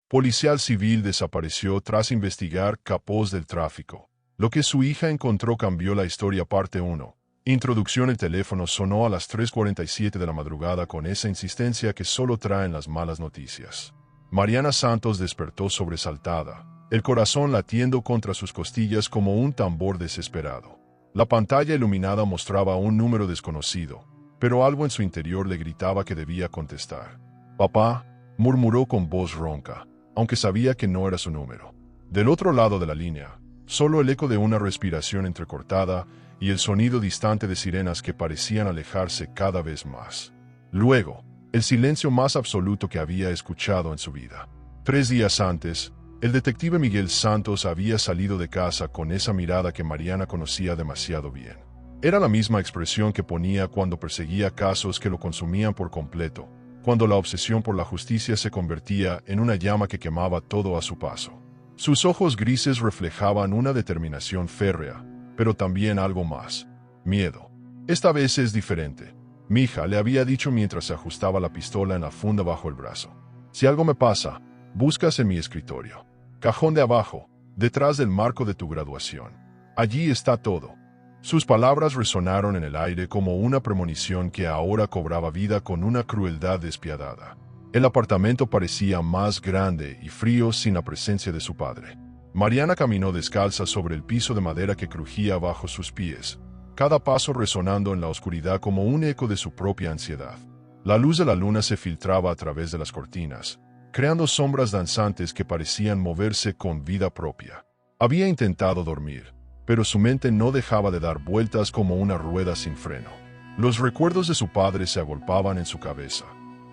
Policial civil desapareció tras investigar capos del tráfico. Lo que su hija encontró cambió la historia parte 1. Introducción. El teléfono sonó a las 3:47 de la madrugada con esa insistencia que solo traen las malas noticias. Mariana Santos despertó sobresaltada, el corazón latiendo contra sus costillas como un tambor desesperado. La pantalla iluminada mostraba un número desconocido, pero algo en su interior le gritaba que debía contestar. «Papá», murmuró con voz ronca, aunque sabía que no era su número. Del otro lado de la línea, solo el eco de una respiración entrecortada y el sonido distante de sirenas que parecían alejarse cada vez más. Luego, el silencio más absoluto que había escuchado en su vida. 3 días antes, el detective Miguel Santos había salido de casa con esa mirada que Mariana conocía demasiado bien. Era la misma expresión que ponía cuando perseguía casos que lo consumían por completo, cuando la obsesión por la justicia se convertía en una llama que quemaba todo a su paso. Sus ojos grises reflejaban una determinación férrea, pero también algo más: miedo. Esta vez es diferente. «Mija», le había dicho mientras se ajustaba la pistola en la funda bajo el brazo. «Si algo me pasa, buscas en mi escritorio. Cajón de abajo, detrás del marco de tu graduación. Allí está todo». Sus palabras resonaron en el aire como una premonición que ahora cobraba vida con una crueldad despiadada. El apartamento parecía más grande y frío sin la presencia de su padre. Mariana caminó descalza sobre el piso de madera que crujía bajo sus pies, cada paso resonando en la oscuridad como un eco de su propia ansiedad. La luz de la luna se filtraba a través de las cortinas, creando sombras danzantes que parecían moverse con vida propia. Había intentado dormir, pero su mente no dejaba de dar vueltas como una rueda sin freno. Los recuerdos de su padre se agolpaban en su cabeza.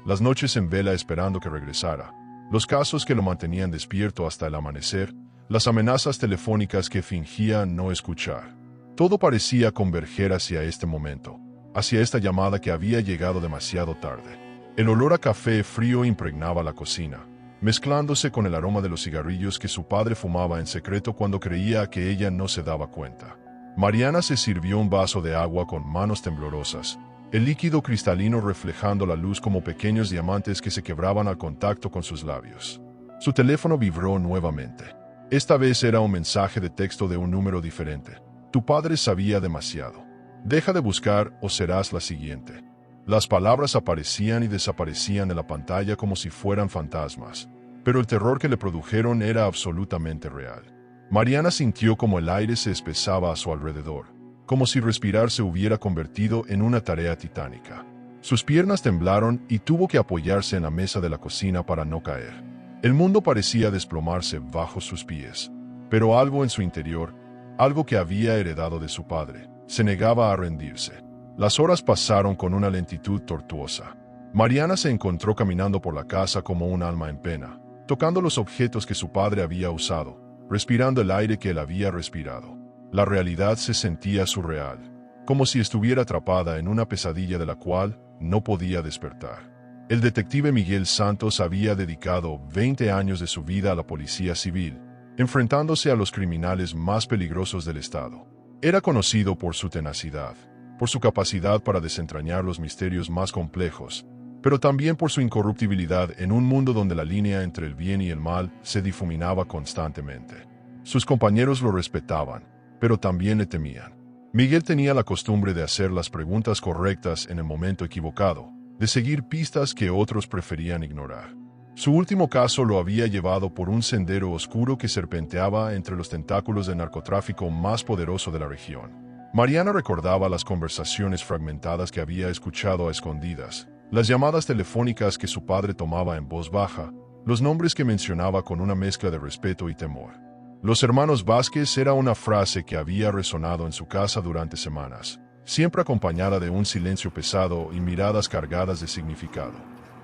Las noches en vela esperando que regresara, los casos que lo mantenían despierto hasta el amanecer, las amenazas telefónicas que fingía no escuchar. Todo parecía converger hacia este momento, hacia esta llamada que había llegado demasiado tarde. El olor a café frío impregnaba la cocina, mezclándose con el aroma de los cigarrillos que su padre fumaba en secreto cuando creía que ella no se daba cuenta. Mariana se sirvió un vaso de agua con manos temblorosas, el líquido cristalino reflejando la luz como pequeños diamantes que se quebraban al contacto con sus labios. Su teléfono vibró nuevamente. Esta vez era un mensaje de texto de un número diferente. «Tu padre sabía demasiado. Deja de buscar o serás la siguiente». Las palabras aparecían y desaparecían en la pantalla como si fueran fantasmas, pero el terror que le produjeron era absolutamente real. Mariana sintió como el aire se espesaba a su alrededor, como si respirar se hubiera convertido en una tarea titánica. Sus piernas temblaron y tuvo que apoyarse en la mesa de la cocina para no caer. El mundo parecía desplomarse bajo sus pies, pero algo en su interior, algo que había heredado de su padre, se negaba a rendirse. Las horas pasaron con una lentitud tortuosa. Mariana se encontró caminando por la casa como un alma en pena, tocando los objetos que su padre había usado, respirando el aire que él había respirado. La realidad se sentía surreal, como si estuviera atrapada en una pesadilla de la cual no podía despertar. El detective Miguel Santos había dedicado 20 años de su vida a la policía civil, enfrentándose a los criminales más peligrosos del estado. Era conocido por su tenacidad, por su capacidad para desentrañar los misterios más complejos, pero también por su incorruptibilidad en un mundo donde la línea entre el bien y el mal se difuminaba constantemente. Sus compañeros lo respetaban, pero también le temían. Miguel tenía la costumbre de hacer las preguntas correctas en el momento equivocado, de seguir pistas que otros preferían ignorar. Su último caso lo había llevado por un sendero oscuro que serpenteaba entre los tentáculos del narcotráfico más poderoso de la región. Mariana recordaba las conversaciones fragmentadas que había escuchado a escondidas, las llamadas telefónicas que su padre tomaba en voz baja, los nombres que mencionaba con una mezcla de respeto y temor. Los hermanos Vázquez era una frase que había resonado en su casa durante semanas, siempre acompañada de un silencio pesado y miradas cargadas de significado.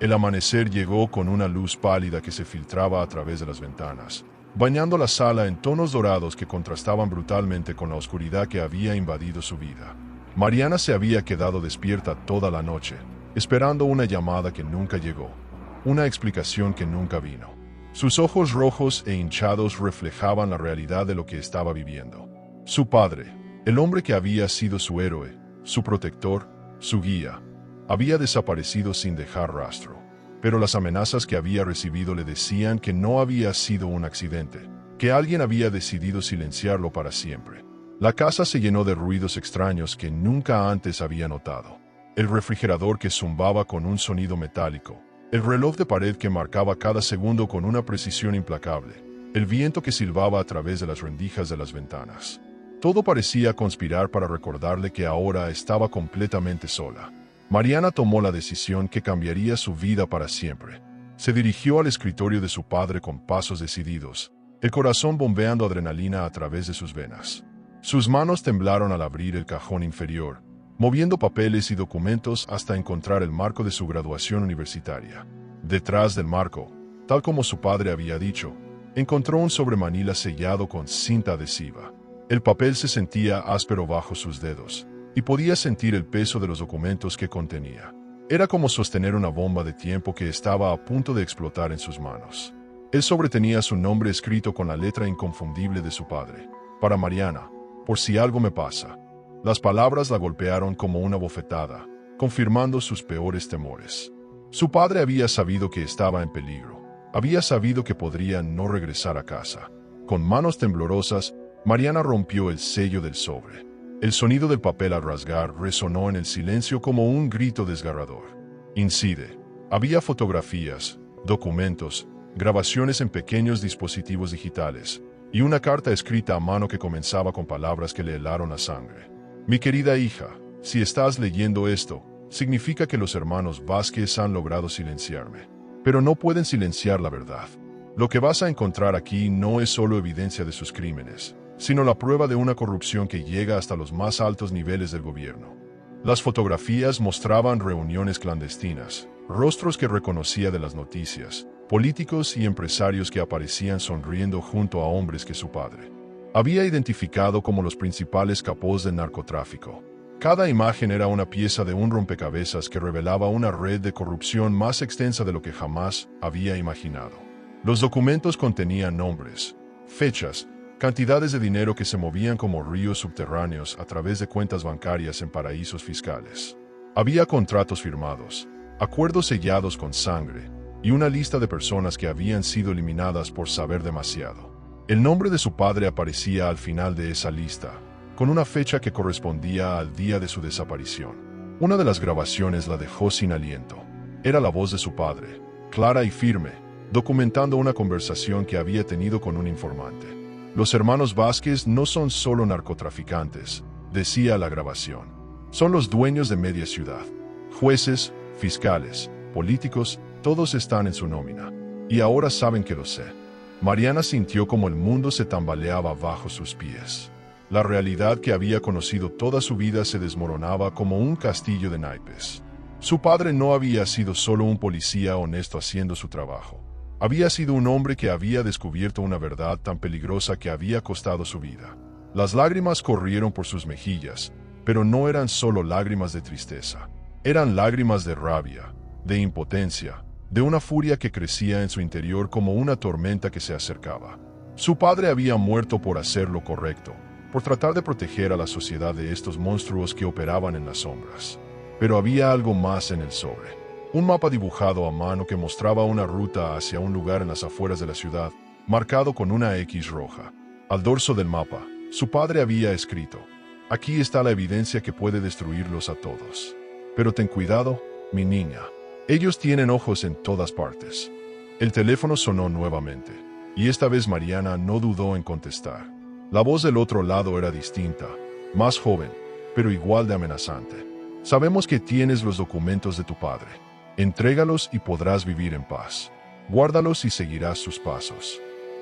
El amanecer llegó con una luz pálida que se filtraba a través de las ventanas, bañando la sala en tonos dorados que contrastaban brutalmente con la oscuridad que había invadido su vida. Mariana se había quedado despierta toda la noche, esperando una llamada que nunca llegó, una explicación que nunca vino. Sus ojos rojos e hinchados reflejaban la realidad de lo que estaba viviendo. Su padre, el hombre que había sido su héroe, su protector, su guía, había desaparecido sin dejar rastro. pero las amenazas que había recibido le decían que no había sido un accidente, que alguien había decidido silenciarlo para siempre. La casa se llenó de ruidos extraños que nunca antes había notado. El refrigerador que zumbaba con un sonido metálico, el reloj de pared que marcaba cada segundo con una precisión implacable, el viento que silbaba a través de las rendijas de las ventanas. Todo parecía conspirar para recordarle que ahora estaba completamente sola. Mariana tomó la decisión que cambiaría su vida para siempre. Se dirigió al escritorio de su padre con pasos decididos, el corazón bombeando adrenalina a través de sus venas. Sus manos temblaron al abrir el cajón inferior, moviendo papeles y documentos hasta encontrar el marco de su graduación universitaria. Detrás del marco, tal como su padre había dicho, encontró un sobremanila sellado con cinta adhesiva. El papel se sentía áspero bajo sus dedos, y podía sentir el peso de los documentos que contenía. Era como sostener una bomba de tiempo que estaba a punto de explotar en sus manos. El sobre tenía su nombre escrito con la letra inconfundible de su padre. Para Mariana, por si algo me pasa. Las palabras la golpearon como una bofetada, confirmando sus peores temores. Su padre había sabido que estaba en peligro. Había sabido que podría no regresar a casa. Con manos temblorosas, Mariana rompió el sello del sobre. El sonido del papel al rasgar resonó en el silencio como un grito desgarrador. Incide. Había fotografías, documentos, grabaciones en pequeños dispositivos digitales, y una carta escrita a mano que comenzaba con palabras que le helaron la sangre. Mi querida hija, si estás leyendo esto, significa que los hermanos Vázquez han logrado silenciarme. Pero no pueden silenciar la verdad. Lo que vas a encontrar aquí no es solo evidencia de sus crímenes, sino la prueba de una corrupción que llega hasta los más altos niveles del gobierno. Las fotografías mostraban reuniones clandestinas, rostros que reconocía de las noticias, políticos y empresarios que aparecían sonriendo junto a hombres que su padre había identificado como los principales capos del narcotráfico. Cada imagen era una pieza de un rompecabezas que revelaba una red de corrupción más extensa de lo que jamás había imaginado. Los documentos contenían nombres, fechas, cantidades de dinero que se movían como ríos subterráneos a través de cuentas bancarias en paraísos fiscales. Había contratos firmados, acuerdos sellados con sangre, y una lista de personas que habían sido eliminadas por saber demasiado. El nombre de su padre aparecía al final de esa lista, con una fecha que correspondía al día de su desaparición. Una de las grabaciones la dejó sin aliento. Era la voz de su padre, clara y firme, documentando una conversación que había tenido con un informante. Los hermanos Vázquez no son solo narcotraficantes, decía la grabación. Son los dueños de media ciudad. Jueces, fiscales, políticos, todos están en su nómina. Y ahora saben que lo sé. Mariana sintió como el mundo se tambaleaba bajo sus pies. La realidad que había conocido toda su vida se desmoronaba como un castillo de naipes. Su padre no había sido solo un policía honesto haciendo su trabajo. Había sido un hombre que había descubierto una verdad tan peligrosa que había costado su vida. Las lágrimas corrieron por sus mejillas, pero no eran solo lágrimas de tristeza. Eran lágrimas de rabia, de impotencia, de una furia que crecía en su interior como una tormenta que se acercaba. Su padre había muerto por hacer lo correcto, por tratar de proteger a la sociedad de estos monstruos que operaban en las sombras. Pero había algo más en el sobre. Un mapa dibujado a mano que mostraba una ruta hacia un lugar en las afueras de la ciudad, marcado con una X roja. Al dorso del mapa, su padre había escrito: aquí está la evidencia que puede destruirlos a todos. Pero ten cuidado, mi niña. Ellos tienen ojos en todas partes. El teléfono sonó nuevamente, y esta vez Mariana no dudó en contestar. La voz del otro lado era distinta, más joven, pero igual de amenazante. Sabemos que tienes los documentos de tu padre. Entrégalos y podrás vivir en paz. Guárdalos y seguirás sus pasos.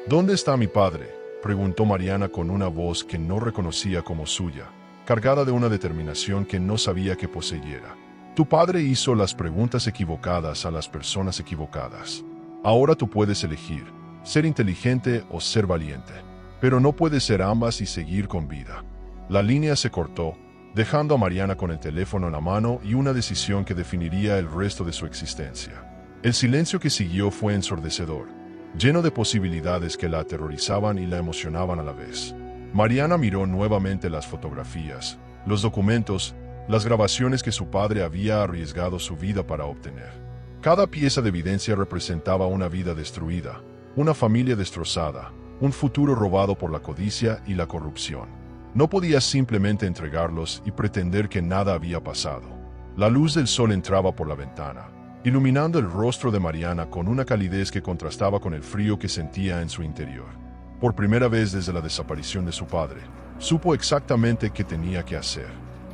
¿Dónde está mi padre?, preguntó Mariana con una voz que no reconocía como suya, cargada de una determinación que no sabía que poseyera. Tu padre hizo las preguntas equivocadas a las personas equivocadas. Ahora tú puedes elegir, ser inteligente o ser valiente. Pero no puedes ser ambas y seguir con vida. La línea se cortó, dejando a Mariana con el teléfono en la mano y una decisión que definiría el resto de su existencia. El silencio que siguió fue ensordecedor, lleno de posibilidades que la aterrorizaban y la emocionaban a la vez. Mariana miró nuevamente las fotografías, los documentos, las grabaciones que su padre había arriesgado su vida para obtener. Cada pieza de evidencia representaba una vida destruida, una familia destrozada, un futuro robado por la codicia y la corrupción. No podía simplemente entregarlos y pretender que nada había pasado. La luz del sol entraba por la ventana, iluminando el rostro de Mariana con una calidez que contrastaba con el frío que sentía en su interior. Por primera vez desde la desaparición de su padre, supo exactamente qué tenía que hacer.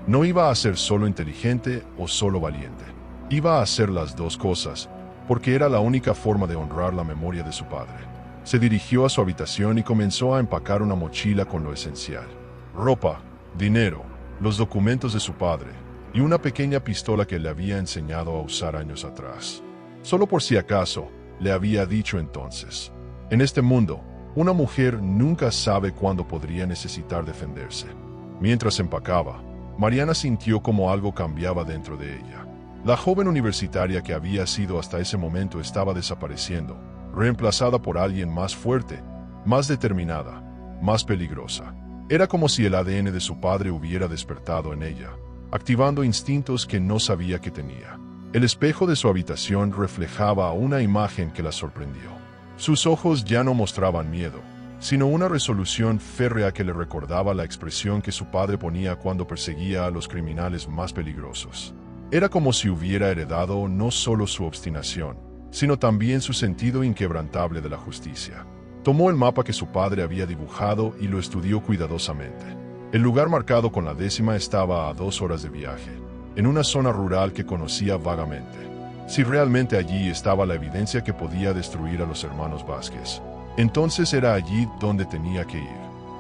No iba a ser solo inteligente o solo valiente. Iba a hacer las dos cosas, porque era la única forma de honrar la memoria de su padre. Se dirigió a su habitación y comenzó a empacar una mochila con lo esencial: ropa, dinero, los documentos de su padre y una pequeña pistola que le había enseñado a usar años atrás. Solo por si acaso, le había dicho entonces. En este mundo, una mujer nunca sabe cuándo podría necesitar defenderse. Mientras empacaba, Mariana sintió como algo cambiaba dentro de ella. La joven universitaria que había sido hasta ese momento estaba desapareciendo, reemplazada por alguien más fuerte, más determinada, más peligrosa. Era como si el ADN de su padre hubiera despertado en ella, activando instintos que no sabía que tenía. El espejo de su habitación reflejaba una imagen que la sorprendió. Sus ojos ya no mostraban miedo, sino una resolución férrea que le recordaba la expresión que su padre ponía cuando perseguía a los criminales más peligrosos. Era como si hubiera heredado no solo su obstinación, sino también su sentido inquebrantable de la justicia. Tomó el mapa que su padre había dibujado y lo estudió cuidadosamente. El lugar marcado con la 10ª estaba a 2 horas de viaje, en una zona rural que conocía vagamente. Si realmente allí estaba la evidencia que podía destruir a los hermanos Vázquez, entonces era allí donde tenía que ir.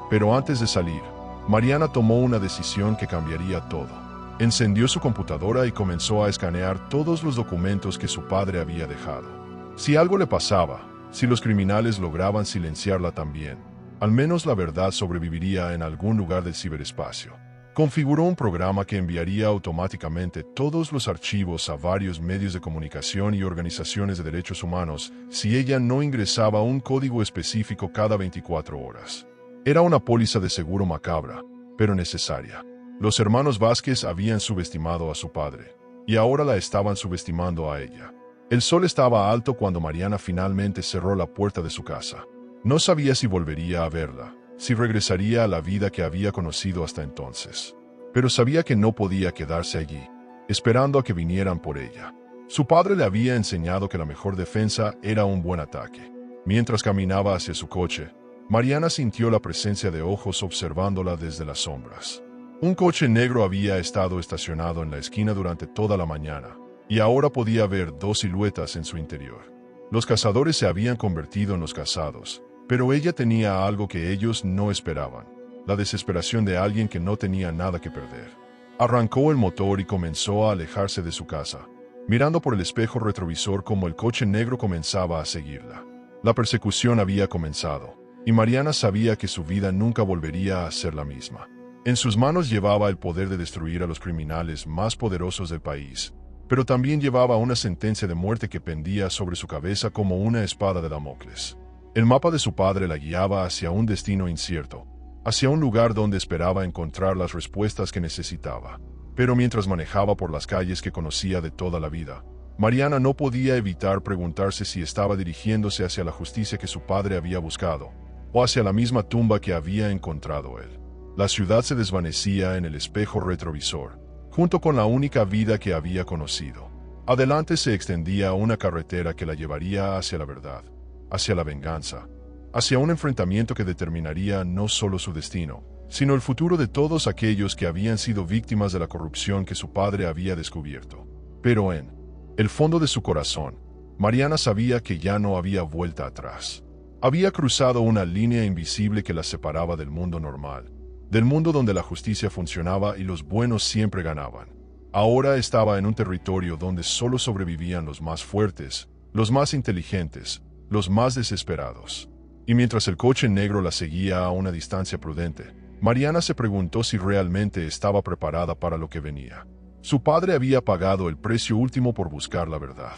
Pero antes de salir, Mariana tomó una decisión que cambiaría todo. Encendió su computadora y comenzó a escanear todos los documentos que su padre había dejado. Si algo le pasaba, si los criminales lograban silenciarla también, al menos la verdad sobreviviría en algún lugar del ciberespacio. Configuró un programa que enviaría automáticamente todos los archivos a varios medios de comunicación y organizaciones de derechos humanos si ella no ingresaba un código específico cada 24 horas. Era una póliza de seguro macabra, pero necesaria. Los hermanos Vázquez habían subestimado a su padre, y ahora la estaban subestimando a ella. El sol estaba alto cuando Mariana finalmente cerró la puerta de su casa. No sabía si volvería a verla, si regresaría a la vida que había conocido hasta entonces. Pero sabía que no podía quedarse allí, esperando a que vinieran por ella. Su padre le había enseñado que la mejor defensa era un buen ataque. Mientras caminaba hacia su coche, Mariana sintió la presencia de ojos observándola desde las sombras. Un coche negro había estado estacionado en la esquina durante toda la mañana, y ahora podía ver 2 siluetas en su interior. Los cazadores se habían convertido en los cazados, pero ella tenía algo que ellos no esperaban: la desesperación de alguien que no tenía nada que perder. Arrancó el motor y comenzó a alejarse de su casa, mirando por el espejo retrovisor como el coche negro comenzaba a seguirla. La persecución había comenzado, y Mariana sabía que su vida nunca volvería a ser la misma. En sus manos llevaba el poder de destruir a los criminales más poderosos del país, pero también llevaba una sentencia de muerte que pendía sobre su cabeza como una espada de Damocles. El mapa de su padre la guiaba hacia un destino incierto, hacia un lugar donde esperaba encontrar las respuestas que necesitaba. Pero mientras manejaba por las calles que conocía de toda la vida, Mariana no podía evitar preguntarse si estaba dirigiéndose hacia la justicia que su padre había buscado, o hacia la misma tumba que había encontrado él. La ciudad se desvanecía en el espejo retrovisor, junto con la única vida que había conocido. Adelante se extendía una carretera que la llevaría hacia la verdad, hacia la venganza, hacia un enfrentamiento que determinaría no solo su destino, sino el futuro de todos aquellos que habían sido víctimas de la corrupción que su padre había descubierto. Pero en el fondo de su corazón, Mariana sabía que ya no había vuelta atrás. Había cruzado una línea invisible que la separaba del mundo normal, del mundo donde la justicia funcionaba y los buenos siempre ganaban. Ahora estaba en un territorio donde solo sobrevivían los más fuertes, los más inteligentes, los más desesperados. Y mientras el coche negro la seguía a una distancia prudente, Mariana se preguntó si realmente estaba preparada para lo que venía. Su padre había pagado el precio último por buscar la verdad.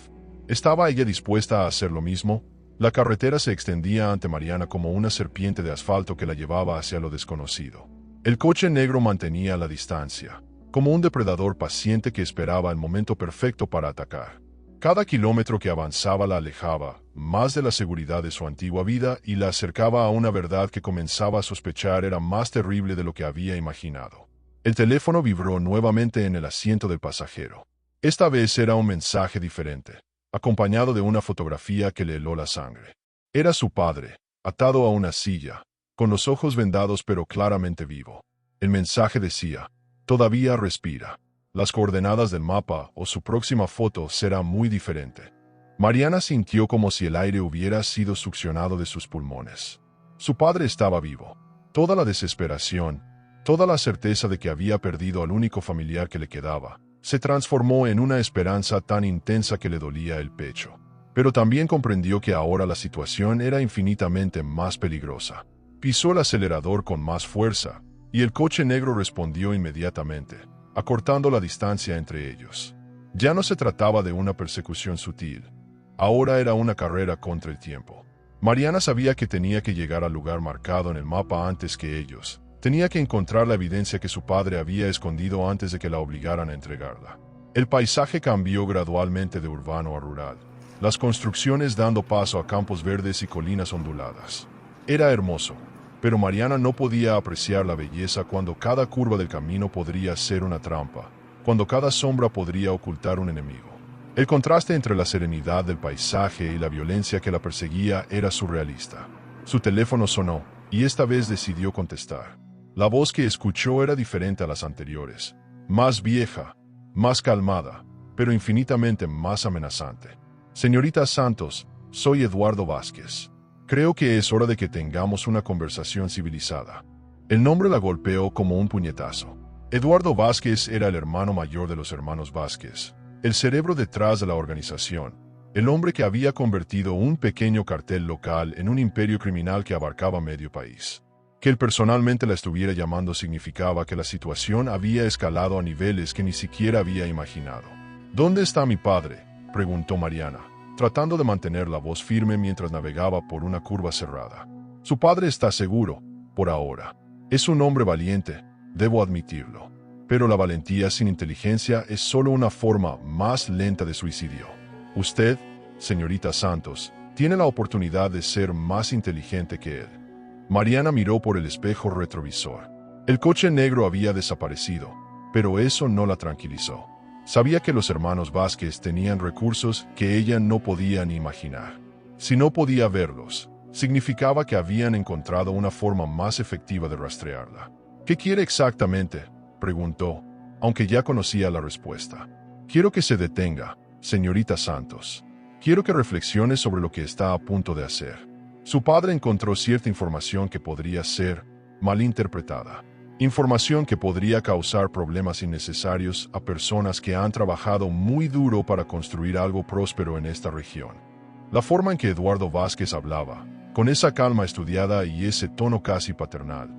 ¿Estaba ella dispuesta a hacer lo mismo? La carretera se extendía ante Mariana como una serpiente de asfalto que la llevaba hacia lo desconocido. El coche negro mantenía la distancia, como un depredador paciente que esperaba el momento perfecto para atacar. Cada kilómetro que avanzaba la alejaba más de la seguridad de su antigua vida y la acercaba a una verdad que comenzaba a sospechar era más terrible de lo que había imaginado. El teléfono vibró nuevamente en el asiento del pasajero. Esta vez era un mensaje diferente, acompañado de una fotografía que le heló la sangre. Era su padre, atado a una silla, con los ojos vendados pero claramente vivo. El mensaje decía: «Todavía respira. Las coordenadas del mapa o su próxima foto será muy diferente». Mariana sintió como si el aire hubiera sido succionado de sus pulmones. Su padre estaba vivo. Toda la desesperación, toda la certeza de que había perdido al único familiar que le quedaba, se transformó en una esperanza tan intensa que le dolía el pecho. Pero también comprendió que ahora la situación era infinitamente más peligrosa. Pisó el acelerador con más fuerza, y el coche negro respondió inmediatamente, acortando la distancia entre ellos. Ya no se trataba de una persecución sutil. Ahora era una carrera contra el tiempo. Mariana sabía que tenía que llegar al lugar marcado en el mapa antes que ellos. Tenía que encontrar la evidencia que su padre había escondido antes de que la obligaran a entregarla. El paisaje cambió gradualmente de urbano a rural, las construcciones dando paso a campos verdes y colinas onduladas. Era hermoso, pero Mariana no podía apreciar la belleza cuando cada curva del camino podría ser una trampa, cuando cada sombra podría ocultar un enemigo. El contraste entre la serenidad del paisaje y la violencia que la perseguía era surrealista. Su teléfono sonó, y esta vez decidió contestar. La voz que escuchó era diferente a las anteriores, más vieja, más calmada, pero infinitamente más amenazante. «Señorita Santos, soy Eduardo Vázquez. Creo que es hora de que tengamos una conversación civilizada». El nombre la golpeó como un puñetazo. Eduardo Vázquez era el hermano mayor de los hermanos Vázquez, el cerebro detrás de la organización, el hombre que había convertido un pequeño cartel local en un imperio criminal que abarcaba medio país. Que él personalmente la estuviera llamando significaba que la situación había escalado a niveles que ni siquiera había imaginado. «¿Dónde está mi padre?», preguntó Mariana, tratando de mantener la voz firme mientras navegaba por una curva cerrada. «Su padre está seguro, por ahora. Es un hombre valiente, debo admitirlo. Pero la valentía sin inteligencia es solo una forma más lenta de suicidio. Usted, señorita Santos, tiene la oportunidad de ser más inteligente que él». Mariana miró por el espejo retrovisor. El coche negro había desaparecido, pero eso no la tranquilizó. Sabía que los hermanos Vázquez tenían recursos que ella no podía ni imaginar. Si no podía verlos, significaba que habían encontrado una forma más efectiva de rastrearla. «¿Qué quiere exactamente?», preguntó, aunque ya conocía la respuesta. «Quiero que se detenga, señorita Santos. Quiero que reflexione sobre lo que está a punto de hacer». Su padre encontró cierta información que podría ser malinterpretada. Información que podría causar problemas innecesarios a personas que han trabajado muy duro para construir algo próspero en esta región. La forma en que Eduardo Vázquez hablaba, con esa calma estudiada y ese tono casi paternal,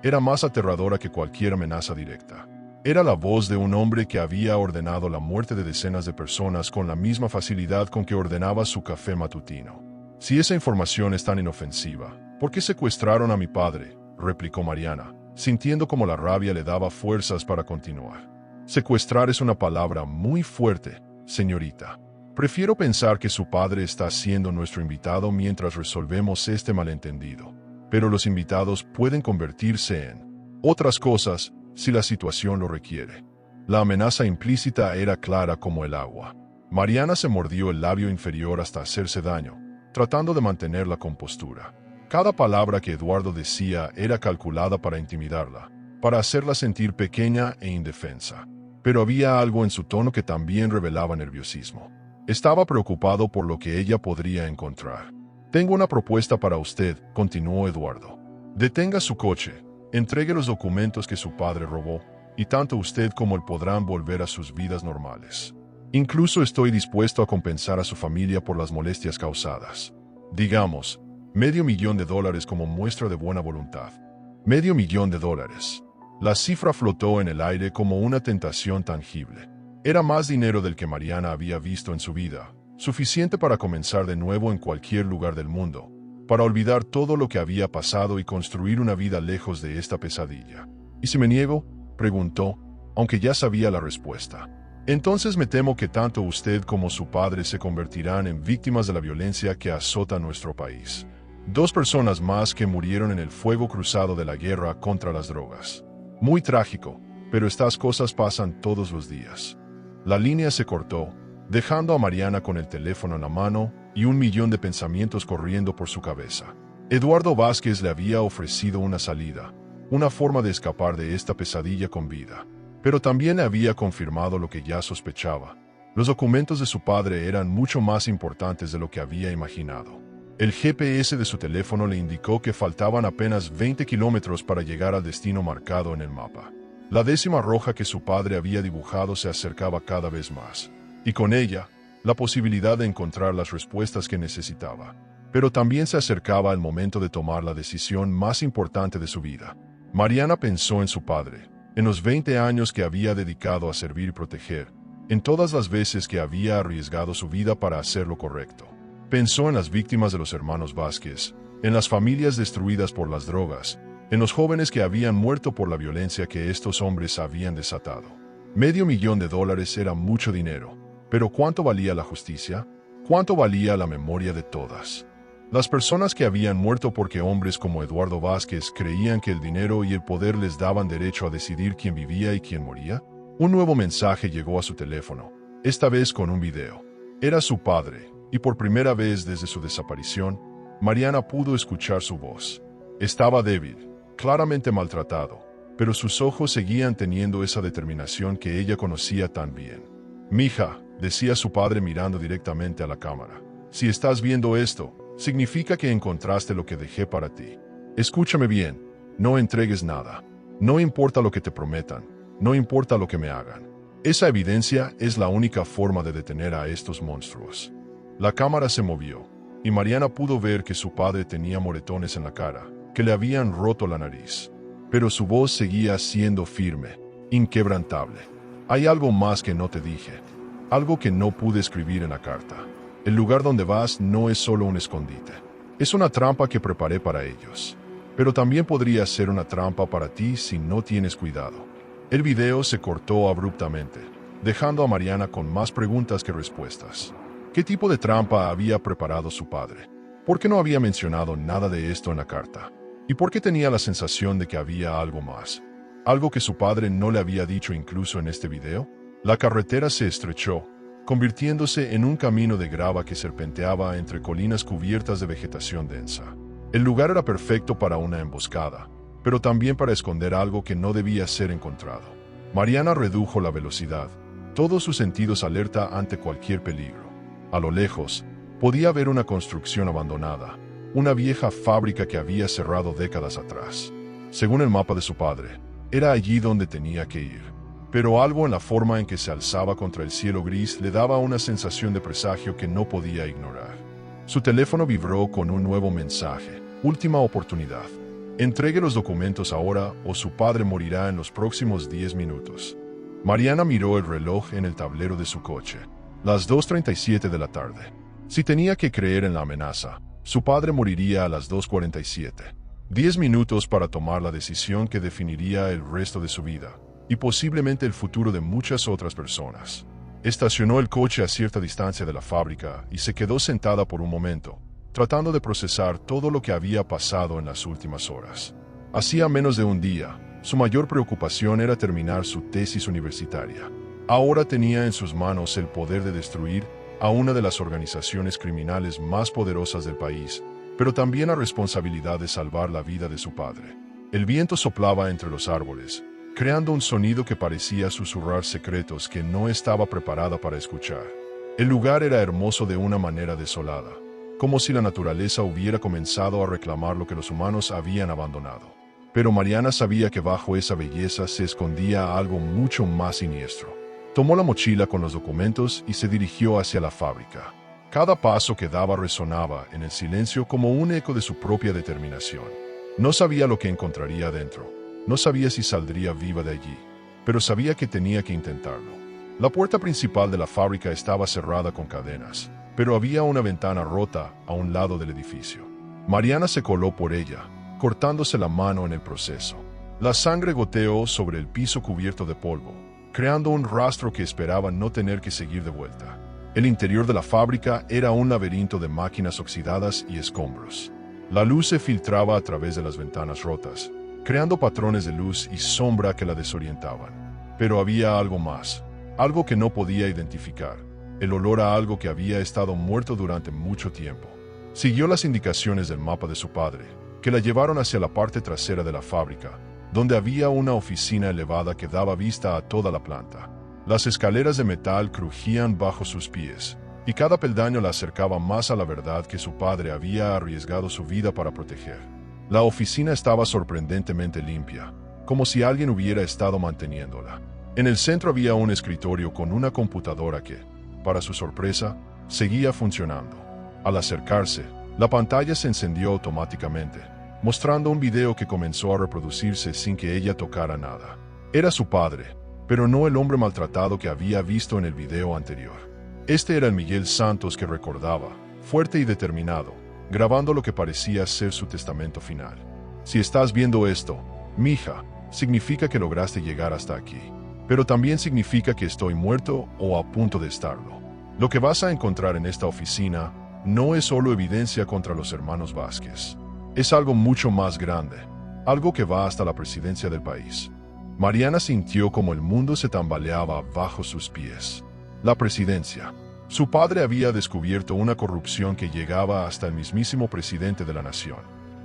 era más aterradora que cualquier amenaza directa. Era la voz de un hombre que había ordenado la muerte de decenas de personas con la misma facilidad con que ordenaba su café matutino. «Si esa información es tan inofensiva, ¿por qué secuestraron a mi padre?», replicó Mariana, sintiendo como la rabia le daba fuerzas para continuar. «Secuestrar es una palabra muy fuerte, señorita. Prefiero pensar que su padre está siendo nuestro invitado mientras resolvemos este malentendido. Pero los invitados pueden convertirse en otras cosas si la situación lo requiere». La amenaza implícita era clara como el agua. Mariana se mordió el labio inferior hasta hacerse daño, tratando de mantener la compostura. Cada palabra que Eduardo decía era calculada para intimidarla, para hacerla sentir pequeña e indefensa. Pero había algo en su tono que también revelaba nerviosismo. Estaba preocupado por lo que ella podría encontrar. «Tengo una propuesta para usted», continuó Eduardo. «Detenga su coche, entregue los documentos que su padre robó, y tanto usted como él podrán volver a sus vidas normales. Incluso estoy dispuesto a compensar a su familia por las molestias causadas. Digamos, $500,000 como muestra de buena voluntad». $500,000. La cifra flotó en el aire como una tentación tangible. Era más dinero del que Mariana había visto en su vida, suficiente para comenzar de nuevo en cualquier lugar del mundo, para olvidar todo lo que había pasado y construir una vida lejos de esta pesadilla. «¿Y si me niego?», preguntó, aunque ya sabía la respuesta. Entonces me temo que tanto usted como su padre se convertirán en víctimas de la violencia que azota nuestro país. 2 personas más que murieron en el fuego cruzado de la guerra contra las drogas. Muy trágico, pero estas cosas pasan todos los días. La línea se cortó, dejando a Mariana con el teléfono en la mano y 1.000.000 de pensamientos corriendo por su cabeza. Eduardo Vázquez le había ofrecido una salida, una forma de escapar de esta pesadilla con vida. Pero también le había confirmado lo que ya sospechaba. Los documentos de su padre eran mucho más importantes de lo que había imaginado. El GPS de su teléfono le indicó que faltaban apenas 20 kilómetros para llegar al destino marcado en el mapa. La décima roja que su padre había dibujado se acercaba cada vez más, y con ella, la posibilidad de encontrar las respuestas que necesitaba. Pero también se acercaba el momento de tomar la decisión más importante de su vida. Mariana pensó en su padre, en los 20 años que había dedicado a servir y proteger, en todas las veces que había arriesgado su vida para hacer lo correcto. Pensó en las víctimas de los hermanos Vázquez, en las familias destruidas por las drogas, en los jóvenes que habían muerto por la violencia que estos hombres habían desatado. $500,000 era mucho dinero, pero ¿cuánto valía la justicia? ¿Cuánto valía la memoria de todas las personas que habían muerto porque hombres como Eduardo Vázquez creían que el dinero y el poder les daban derecho a decidir quién vivía y quién moría? Un nuevo mensaje llegó a su teléfono, esta vez con un video. Era su padre, y por primera vez desde su desaparición, Mariana pudo escuchar su voz. Estaba débil, claramente maltratado, pero sus ojos seguían teniendo esa determinación que ella conocía tan bien. «Mija», decía su padre mirando directamente a la cámara, «si estás viendo esto, significa que encontraste lo que dejé para ti. Escúchame bien, no entregues nada. No importa lo que te prometan, no importa lo que me hagan. Esa evidencia es la única forma de detener a estos monstruos». La cámara se movió, y Mariana pudo ver que su padre tenía moretones en la cara, que le habían roto la nariz. Pero su voz seguía siendo firme, inquebrantable. «Hay algo más que no te dije, algo que no pude escribir en la carta. El lugar donde vas no es solo un escondite. Es una trampa que preparé para ellos. Pero también podría ser una trampa para ti si no tienes cuidado». El video se cortó abruptamente, dejando a Mariana con más preguntas que respuestas. ¿Qué tipo de trampa había preparado su padre? ¿Por qué no había mencionado nada de esto en la carta? ¿Y por qué tenía la sensación de que había algo más? ¿Algo que su padre no le había dicho incluso en este video? La carretera se estrechó, convirtiéndose en un camino de grava que serpenteaba entre colinas cubiertas de vegetación densa. El lugar era perfecto para una emboscada, pero también para esconder algo que no debía ser encontrado. Mariana redujo la velocidad, todos sus sentidos alerta ante cualquier peligro. A lo lejos, podía ver una construcción abandonada, una vieja fábrica que había cerrado décadas atrás. Según el mapa de su padre, era allí donde tenía que ir. Pero algo en la forma en que se alzaba contra el cielo gris le daba una sensación de presagio que no podía ignorar. Su teléfono vibró con un nuevo mensaje. «Última oportunidad. Entregue los documentos ahora o su padre morirá en los próximos 10 minutos». Mariana miró el reloj en el tablero de su coche. Las 2:37 de la tarde. Si tenía que creer en la amenaza, su padre moriría a las 2:47. 10 minutos para tomar la decisión que definiría el resto de su vida, y posiblemente el futuro de muchas otras personas. Estacionó el coche a cierta distancia de la fábrica y se quedó sentada por un momento, tratando de procesar todo lo que había pasado en las últimas horas. Hacía menos de un día, su mayor preocupación era terminar su tesis universitaria. Ahora tenía en sus manos el poder de destruir a una de las organizaciones criminales más poderosas del país, pero también la responsabilidad de salvar la vida de su padre. El viento soplaba entre los árboles, creando un sonido que parecía susurrar secretos que no estaba preparada para escuchar. El lugar era hermoso de una manera desolada, como si la naturaleza hubiera comenzado a reclamar lo que los humanos habían abandonado. Pero Mariana sabía que bajo esa belleza se escondía algo mucho más siniestro. Tomó la mochila con los documentos y se dirigió hacia la fábrica. Cada paso que daba resonaba en el silencio como un eco de su propia determinación. No sabía lo que encontraría dentro. No sabía si saldría viva de allí, pero sabía que tenía que intentarlo. La puerta principal de la fábrica estaba cerrada con cadenas, pero había una ventana rota a un lado del edificio. Mariana se coló por ella, cortándose la mano en el proceso. La sangre goteó sobre el piso cubierto de polvo, creando un rastro que esperaba no tener que seguir de vuelta. El interior de la fábrica era un laberinto de máquinas oxidadas y escombros. La luz se filtraba a través de las ventanas rotas, creando patrones de luz y sombra que la desorientaban. Pero había algo más, algo que no podía identificar, el olor a algo que había estado muerto durante mucho tiempo. Siguió las indicaciones del mapa de su padre, que la llevaron hacia la parte trasera de la fábrica, donde había una oficina elevada que daba vista a toda la planta. Las escaleras de metal crujían bajo sus pies, y cada peldaño la acercaba más a la verdad que su padre había arriesgado su vida para proteger. La oficina estaba sorprendentemente limpia, como si alguien hubiera estado manteniéndola. En el centro había un escritorio con una computadora que, para su sorpresa, seguía funcionando. Al acercarse, la pantalla se encendió automáticamente, mostrando un video que comenzó a reproducirse sin que ella tocara nada. Era su padre, pero no el hombre maltratado que había visto en el video anterior. Este era el Miguel Santos que recordaba, fuerte y determinado, grabando lo que parecía ser su testamento final. Si estás viendo esto, mija, significa que lograste llegar hasta aquí. Pero también significa que estoy muerto o a punto de estarlo. Lo que vas a encontrar en esta oficina no es solo evidencia contra los hermanos Vázquez. Es algo mucho más grande, algo que va hasta la presidencia del país. Mariana sintió como el mundo se tambaleaba bajo sus pies. La presidencia. Su padre había descubierto una corrupción que llegaba hasta el mismísimo presidente de la nación.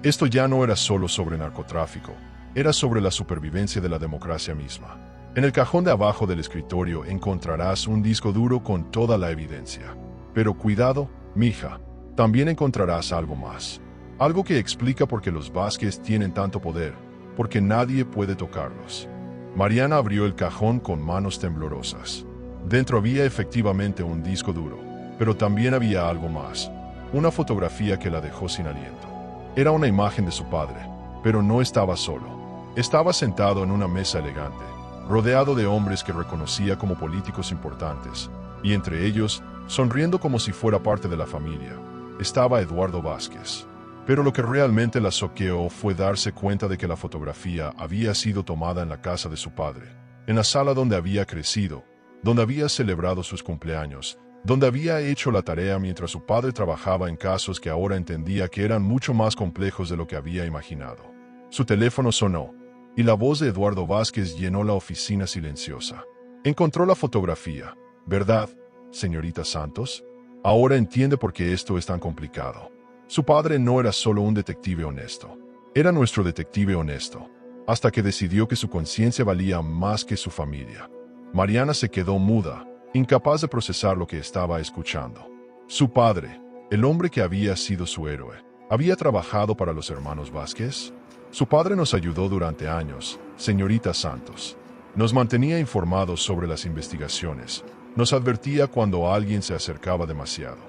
Esto ya no era solo sobre narcotráfico, era sobre la supervivencia de la democracia misma. En el cajón de abajo del escritorio encontrarás un disco duro con toda la evidencia. Pero cuidado, mija, también encontrarás algo más. Algo que explica por qué los Vázquez tienen tanto poder, porque nadie puede tocarlos. Mariana abrió el cajón con manos temblorosas. Dentro había efectivamente un disco duro, pero también había algo más. Una fotografía que la dejó sin aliento. Era una imagen de su padre, pero no estaba solo. Estaba sentado en una mesa elegante, rodeado de hombres que reconocía como políticos importantes, y entre ellos, sonriendo como si fuera parte de la familia, estaba Eduardo Vázquez. Pero lo que realmente la choqueó fue darse cuenta de que la fotografía había sido tomada en la casa de su padre, en la sala donde había crecido, donde había celebrado sus cumpleaños, donde había hecho la tarea mientras su padre trabajaba en casos que ahora entendía que eran mucho más complejos de lo que había imaginado. Su teléfono sonó, y la voz de Eduardo Vázquez llenó la oficina silenciosa. Encontró la fotografía, ¿verdad, señorita Santos? Ahora entiende por qué esto es tan complicado. Su padre no era solo un detective honesto, era nuestro detective honesto, hasta que decidió que su conciencia valía más que su familia. Mariana se quedó muda, incapaz de procesar lo que estaba escuchando. Su padre, el hombre que había sido su héroe, ¿había trabajado para los hermanos Vázquez? Su padre nos ayudó durante años, señorita Santos. Nos mantenía informados sobre las investigaciones, nos advertía cuando alguien se acercaba demasiado.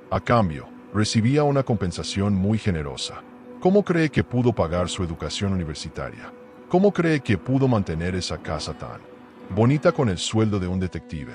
A cambio, recibía una compensación muy generosa. ¿Cómo cree que pudo pagar su educación universitaria? ¿Cómo cree que pudo mantener esa casa tan bonita con el sueldo de un detective?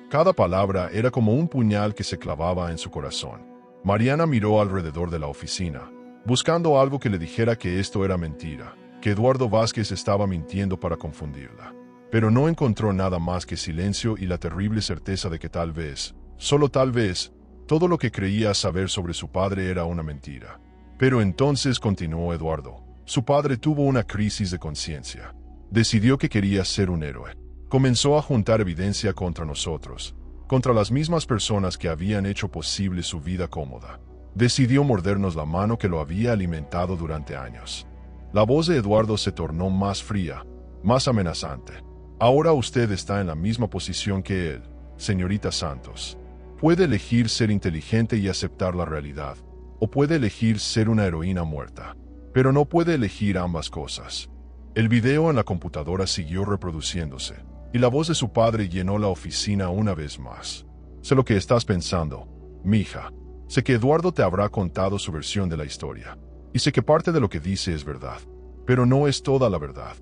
Cada palabra era como un puñal que se clavaba en su corazón. Mariana miró alrededor de la oficina, buscando algo que le dijera que esto era mentira, que Eduardo Vázquez estaba mintiendo para confundirla. Pero no encontró nada más que silencio y la terrible certeza de que tal vez, solo tal vez, todo lo que creía saber sobre su padre era una mentira. Pero entonces, continuó Eduardo, su padre tuvo una crisis de conciencia. Decidió que quería ser un héroe. Comenzó a juntar evidencia contra nosotros, contra las mismas personas que habían hecho posible su vida cómoda. Decidió mordernos la mano que lo había alimentado durante años. La voz de Eduardo se tornó más fría, más amenazante. Ahora usted está en la misma posición que él, señorita Santos. Puede elegir ser inteligente y aceptar la realidad, o puede elegir ser una heroína muerta. Pero no puede elegir ambas cosas. El video en la computadora siguió reproduciéndose, y la voz de su padre llenó la oficina una vez más. Sé lo que estás pensando, mija. Sé que Eduardo te habrá contado su versión de la historia, y sé que parte de lo que dice es verdad, pero no es toda la verdad.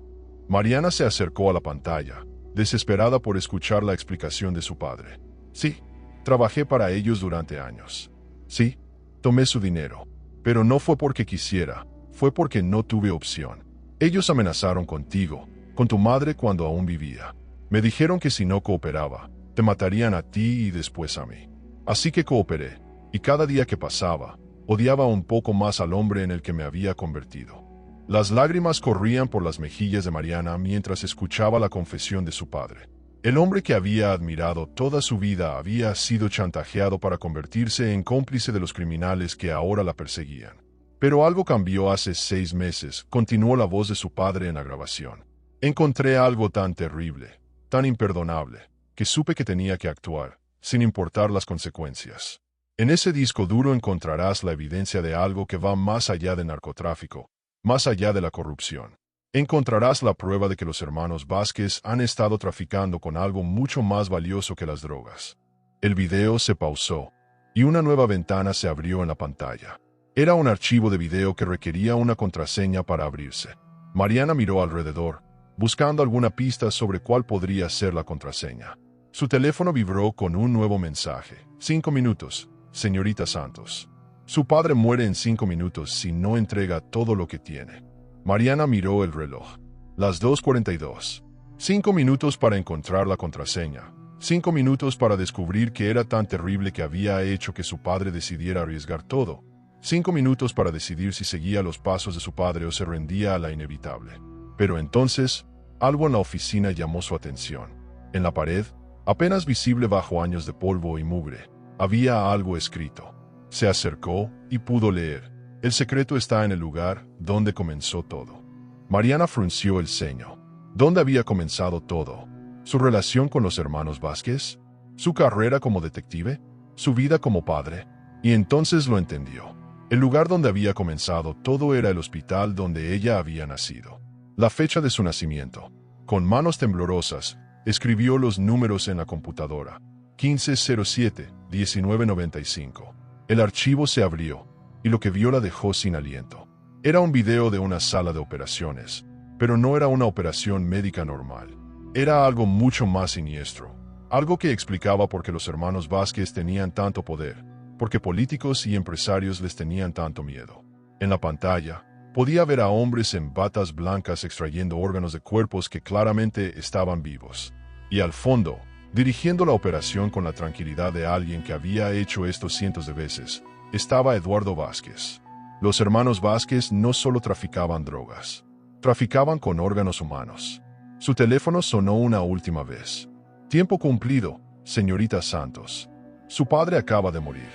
Mariana se acercó a la pantalla, desesperada por escuchar la explicación de su padre. Sí, trabajé para ellos durante años. Sí, tomé su dinero, pero no fue porque quisiera, fue porque no tuve opción. Ellos amenazaron contigo, con tu madre cuando aún vivía. Me dijeron que si no cooperaba, te matarían a ti y después a mí. Así que cooperé, y cada día que pasaba, odiaba un poco más al hombre en el que me había convertido. Las lágrimas corrían por las mejillas de Mariana mientras escuchaba la confesión de su padre. El hombre que había admirado toda su vida había sido chantajeado para convertirse en cómplice de los criminales que ahora la perseguían. Pero algo cambió hace 6 meses, continuó la voz de su padre en la grabación. Encontré algo tan terrible, tan imperdonable, que supe que tenía que actuar, sin importar las consecuencias. En ese disco duro encontrarás la evidencia de algo que va más allá del narcotráfico, más allá de la corrupción. Encontrarás la prueba de que los hermanos Vázquez han estado traficando con algo mucho más valioso que las drogas. El video se pausó, y una nueva ventana se abrió en la pantalla. Era un archivo de video que requería una contraseña para abrirse. Mariana miró alrededor, buscando alguna pista sobre cuál podría ser la contraseña. Su teléfono vibró con un nuevo mensaje. 5 minutos, señorita Santos. Su padre muere en 5 minutos si no entrega todo lo que tiene. Mariana miró el reloj. Las 2:42. 5 minutos para encontrar la contraseña. 5 minutos para descubrir que era tan terrible que había hecho que su padre decidiera arriesgar todo. 5 minutos para decidir si seguía los pasos de su padre o se rendía a la inevitable. Pero entonces, algo en la oficina llamó su atención. En la pared, apenas visible bajo años de polvo y mugre, había algo escrito. Se acercó y pudo leer. El secreto está en el lugar donde comenzó todo. Mariana frunció el ceño. ¿Dónde había comenzado todo? ¿Su relación con los hermanos Vázquez? ¿Su carrera como detective? ¿Su vida como padre? Y entonces lo entendió. El lugar donde había comenzado todo era el hospital donde ella había nacido. La fecha de su nacimiento. Con manos temblorosas, escribió los números en la computadora. 1507-1995. El archivo se abrió, y lo que vio la dejó sin aliento. Era un video de una sala de operaciones, pero no era una operación médica normal. Era algo mucho más siniestro, algo que explicaba por qué los hermanos Vázquez tenían tanto poder, porque políticos y empresarios les tenían tanto miedo. En la pantalla, podía ver a hombres en batas blancas extrayendo órganos de cuerpos que claramente estaban vivos. Y al fondo, dirigiendo la operación con la tranquilidad de alguien que había hecho esto cientos de veces, estaba Eduardo Vázquez. Los hermanos Vázquez no solo traficaban drogas, traficaban con órganos humanos. Su teléfono sonó una última vez. Tiempo cumplido, señorita Santos. Su padre acaba de morir.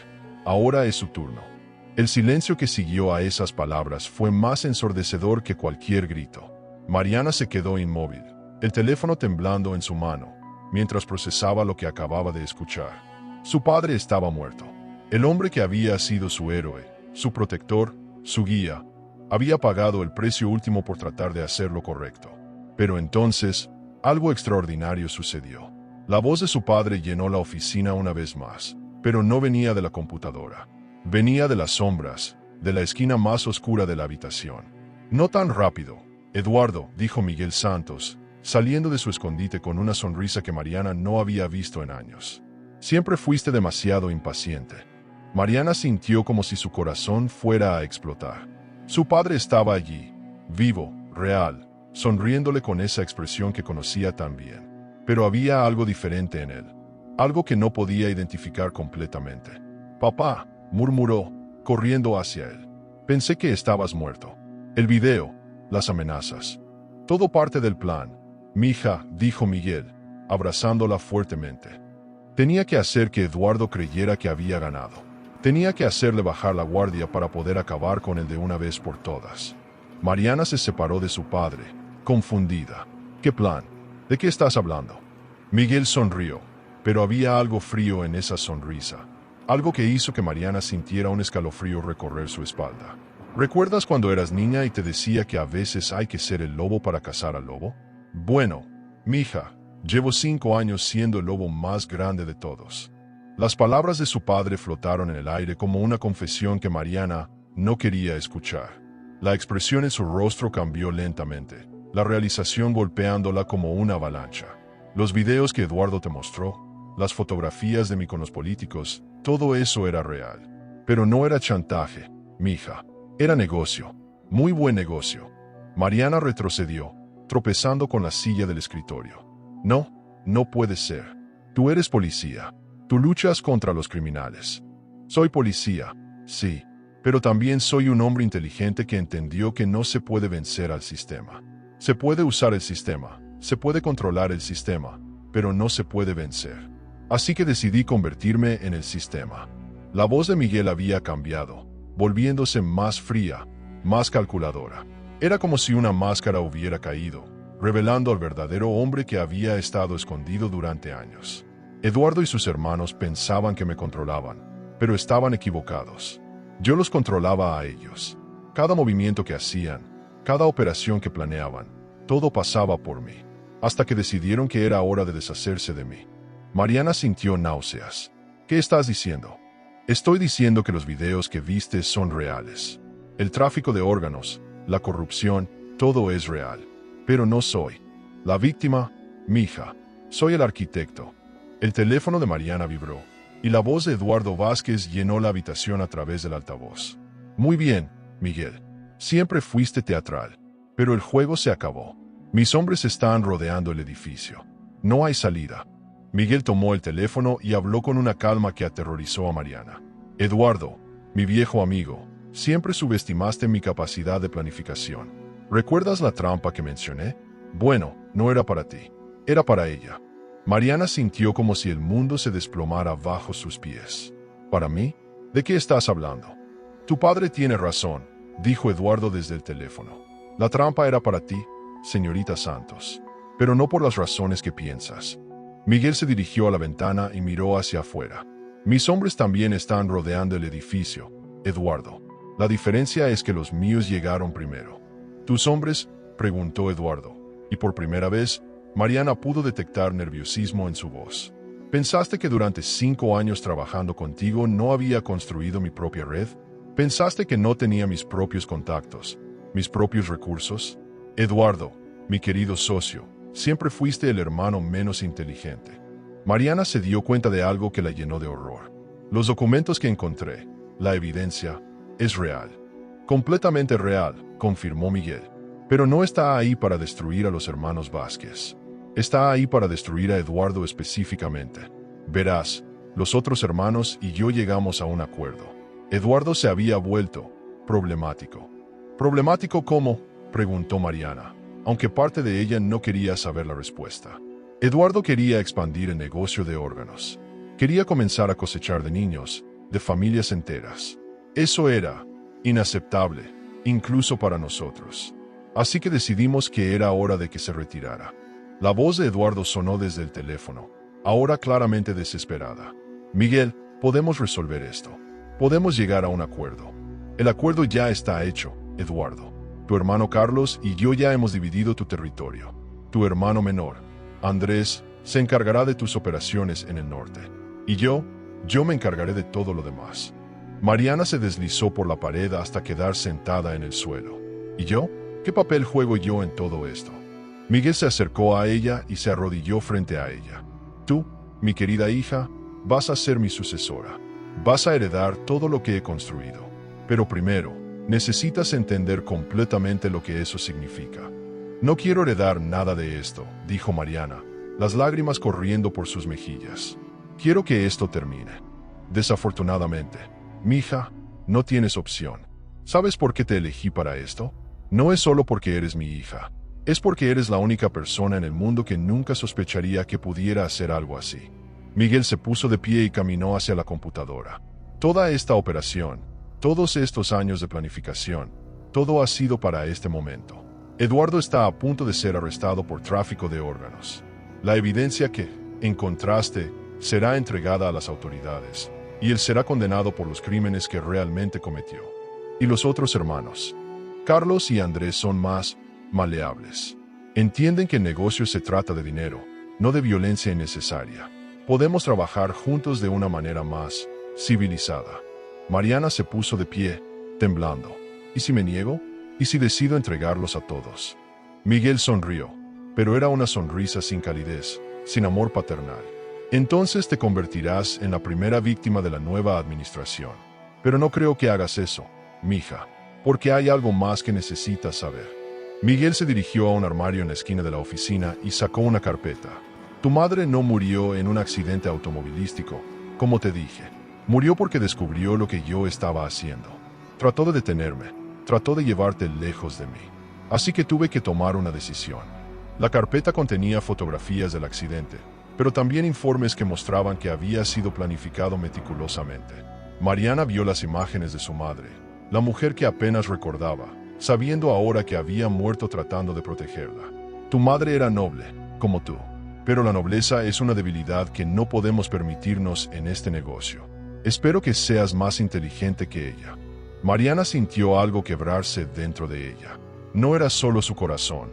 Ahora es su turno. El silencio que siguió a esas palabras fue más ensordecedor que cualquier grito. Mariana se quedó inmóvil, el teléfono temblando en su mano, mientras procesaba lo que acababa de escuchar. Su padre estaba muerto. El hombre que había sido su héroe, su protector, su guía, había pagado el precio último por tratar de hacer lo correcto. Pero entonces, algo extraordinario sucedió. La voz de su padre llenó la oficina una vez más, pero no venía de la computadora. Venía de las sombras, de la esquina más oscura de la habitación. No tan rápido, Eduardo, dijo Miguel Santos, saliendo de su escondite con una sonrisa que Mariana no había visto en años. Siempre fuiste demasiado impaciente. Mariana sintió como si su corazón fuera a explotar. Su padre estaba allí, vivo, real, sonriéndole con esa expresión que conocía tan bien. Pero había algo diferente en él, algo que no podía identificar completamente. «Papá», murmuró, corriendo hacia él. «Pensé que estabas muerto. El video, las amenazas. Todo parte del plan». «Mija», dijo Miguel, abrazándola fuertemente. Tenía que hacer que Eduardo creyera que había ganado. Tenía que hacerle bajar la guardia para poder acabar con él de una vez por todas. Mariana se separó de su padre, confundida. ¿Qué plan? ¿De qué estás hablando? Miguel sonrió, pero había algo frío en esa sonrisa. Algo que hizo que Mariana sintiera un escalofrío recorrer su espalda. ¿Recuerdas cuando eras niña y te decía que a veces hay que ser el lobo para cazar al lobo? Bueno, mija, llevo 5 años siendo el lobo más grande de todos. Las palabras de su padre flotaron en el aire como una confesión que Mariana no quería escuchar. La expresión en su rostro cambió lentamente, la realización golpeándola como una avalancha. Los videos que Eduardo te mostró, las fotografías de iconos políticos, todo eso era real. Pero no era chantaje, mija. Era negocio. Muy buen negocio. Mariana retrocedió, tropezando con la silla del escritorio. No, No puede ser. Tú eres policía. Tú luchas contra los criminales. Soy policía, sí, pero también soy un hombre inteligente que entendió que no se puede vencer al sistema. Se puede usar el sistema, se puede controlar el sistema, pero no se puede vencer. Así que decidí convertirme en el sistema. La voz de Miguel había cambiado, volviéndose más fría, más calculadora. Era como si una máscara hubiera caído, revelando al verdadero hombre que había estado escondido durante años. Eduardo y sus hermanos pensaban que me controlaban, pero estaban equivocados. Yo los controlaba a ellos. Cada movimiento que hacían, cada operación que planeaban, todo pasaba por mí, hasta que decidieron que era hora de deshacerse de mí. Mariana sintió náuseas. ¿Qué estás diciendo? Estoy diciendo que los videos que viste son reales. El tráfico de órganos, la corrupción, todo es real. Pero no soy la víctima, mija. Soy el arquitecto. El teléfono de Mariana vibró, y la voz de Eduardo Vázquez llenó la habitación a través del altavoz. Muy bien, Miguel. Siempre fuiste teatral, pero el juego se acabó. Mis hombres están rodeando el edificio. No hay salida. Miguel tomó el teléfono y habló con una calma que aterrorizó a Mariana. Eduardo, mi viejo amigo, siempre subestimaste mi capacidad de planificación. ¿Recuerdas la trampa que mencioné? Bueno, no era para ti. Era para ella. Mariana sintió como si el mundo se desplomara bajo sus pies. ¿Para mí? ¿De qué estás hablando? Tu padre tiene razón, dijo Eduardo desde el teléfono. La trampa era para ti, señorita Santos, pero no por las razones que piensas. Miguel se dirigió a la ventana y miró hacia afuera. Mis hombres también están rodeando el edificio, Eduardo. La diferencia es que los míos llegaron primero. ¿Tus hombres? Preguntó Eduardo, y por primera vez, Mariana pudo detectar nerviosismo en su voz. ¿Pensaste que durante 5 años trabajando contigo no había construido mi propia red? ¿Pensaste que no tenía mis propios contactos, mis propios recursos? Eduardo, mi querido socio, siempre fuiste el hermano menos inteligente. Mariana se dio cuenta de algo que la llenó de horror. Los documentos que encontré, la evidencia, es real. Completamente real, confirmó Miguel. Pero no está ahí para destruir a los hermanos Vázquez. Está ahí para destruir a Eduardo específicamente. Verás, los otros hermanos y yo llegamos a un acuerdo. Eduardo se había vuelto problemático. ¿Problemático cómo?, preguntó Mariana, aunque parte de ella no quería saber la respuesta. Eduardo quería expandir el negocio de órganos. Quería comenzar a cosechar de niños, de familias enteras. Eso era inaceptable, incluso para nosotros. Así que decidimos que era hora de que se retirara. La voz de Eduardo sonó desde el teléfono, ahora claramente desesperada. Miguel, podemos resolver esto. Podemos llegar a un acuerdo. El acuerdo ya está hecho, Eduardo. Tu hermano Carlos y yo ya hemos dividido tu territorio. Tu hermano menor, Andrés, se encargará de tus operaciones en el norte. Y yo me encargaré de todo lo demás. Mariana se deslizó por la pared hasta quedar sentada en el suelo. ¿Y yo? ¿Qué papel juego yo en todo esto? Miguel se acercó a ella y se arrodilló frente a ella. Tú, mi querida hija, vas a ser mi sucesora. Vas a heredar todo lo que he construido. Pero primero, necesitas entender completamente lo que eso significa. No quiero heredar nada de esto, dijo Mariana, las lágrimas corriendo por sus mejillas. Quiero que esto termine. Desafortunadamente, mija, no tienes opción. ¿Sabes por qué te elegí para esto? No es solo porque eres mi hija. Es porque eres la única persona en el mundo que nunca sospecharía que pudiera hacer algo así. Miguel se puso de pie y caminó hacia la computadora. Toda esta operación, todos estos años de planificación, todo ha sido para este momento. Eduardo está a punto de ser arrestado por tráfico de órganos. La evidencia que encontraste será entregada a las autoridades, y él será condenado por los crímenes que realmente cometió. Y los otros hermanos, Carlos y Andrés, son más maleables. Entienden que el negocio se trata de dinero, no de violencia innecesaria. Podemos trabajar juntos de una manera más civilizada. Mariana se puso de pie, temblando. ¿Y si me niego? ¿Y si decido entregarlos a todos? Miguel sonrió, pero era una sonrisa sin calidez, sin amor paternal. Entonces te convertirás en la primera víctima de la nueva administración. Pero no creo que hagas eso, mija, porque hay algo más que necesitas saber. Miguel se dirigió a un armario en la esquina de la oficina y sacó una carpeta. Tu madre no murió en un accidente automovilístico, como te dije. Murió porque descubrió lo que yo estaba haciendo. Trató de detenerme, trató de llevarte lejos de mí. Así que tuve que tomar una decisión. La carpeta contenía fotografías del accidente, pero también informes que mostraban que había sido planificado meticulosamente. Mariana vio las imágenes de su madre, la mujer que apenas recordaba, sabiendo ahora que había muerto tratando de protegerla. Tu madre era noble, como tú, pero la nobleza es una debilidad que no podemos permitirnos en este negocio. Espero que seas más inteligente que ella. Mariana sintió algo quebrarse dentro de ella. No era solo su corazón,